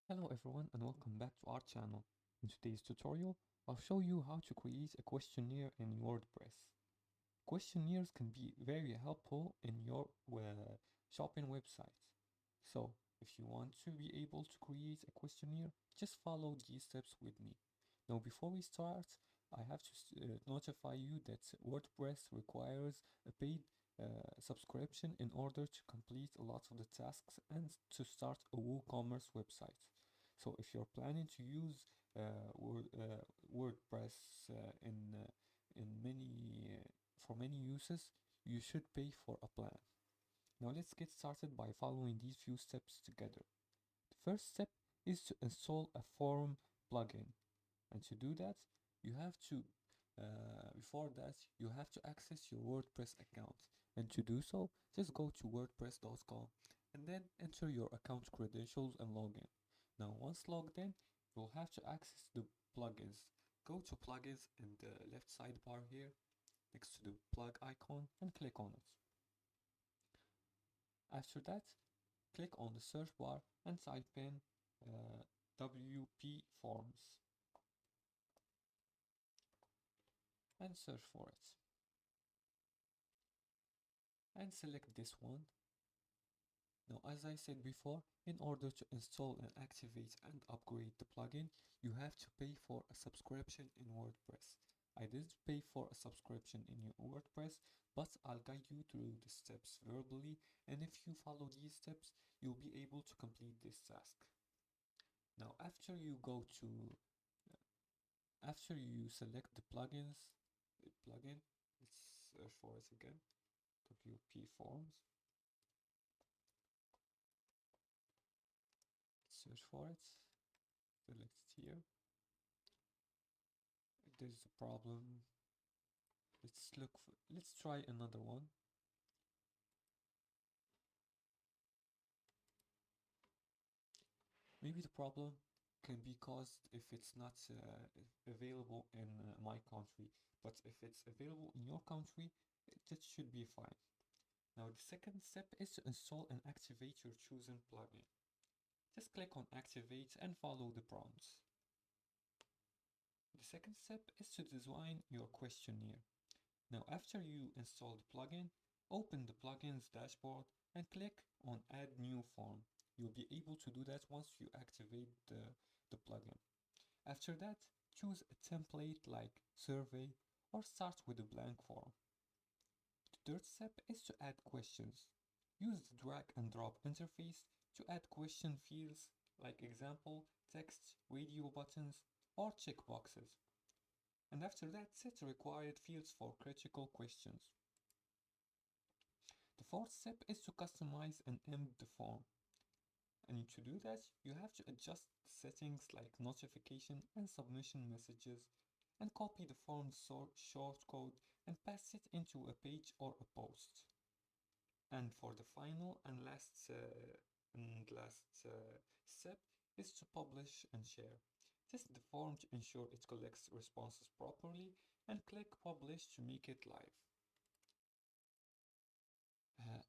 Hello everyone and welcome back to our channel. In today's tutorial, I'll show you how to create a questionnaire in WordPress. Questionnaires can be very helpful in your shopping website. So, if you want to be able to create a questionnaire, just follow these steps with me. Now, before we start, I have to notify you that WordPress requires a paid subscription in order to complete a lot of the tasks and to start a WooCommerce website. So if you're planning to use WordPress in many for many uses, you should pay for a plan. Now let's get started by following these few steps together. The first step is to install a form plugin, and to do that, you have to before that you have to access your WordPress account. And to do so, just go to wordpress.com and then enter your account credentials and login. Now, once logged in, you'll have to access the plugins. Go to plugins in the left sidebar here next to the plug icon and click on it. After that, click on the search bar and type in WP Forms and search for it. And select this one. Now, as I said before, in order to install and activate and upgrade the plugin, you have to pay for a subscription in WordPress. I did pay for a subscription in your WordPress, but I'll guide you through the steps verbally, and if you follow these steps, you'll be able to complete this task. Now, after you select the plugin, let's search for it again, WP Forms. Search for it, select it here. If there's a problem, let's try another one. Maybe the problem can be caused if it's not available in my country, but if it's available in your country, that should be fine. Now the second step is to install and activate your chosen plugin. Just click on activate and follow the prompts. The second step is to design your questionnaire. Now after you install the plugin, open the plugin's dashboard and click on add new form. You'll be able to do that once you activate the plugin. After that, choose a template like survey or start with a blank form. The third step is to add questions. Use the drag and drop interface to add question fields like example, text, radio buttons, or checkboxes. And after that, set required fields for critical questions. The fourth step is to customize and embed the form. And to do that, you have to adjust settings like notification and submission messages and copy the form's shortcode and pass it into a page or a post. And for the final and last step is to publish and share. Test the form to ensure it collects responses properly and click publish to make it live.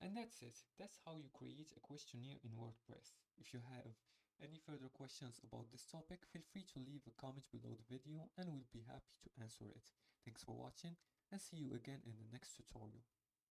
And that's it. That's how you create a questionnaire in WordPress. If you have any further questions about this topic, feel free to leave a comment below the video and we'll be happy to answer it. Thanks for watching and see you again in the next tutorial.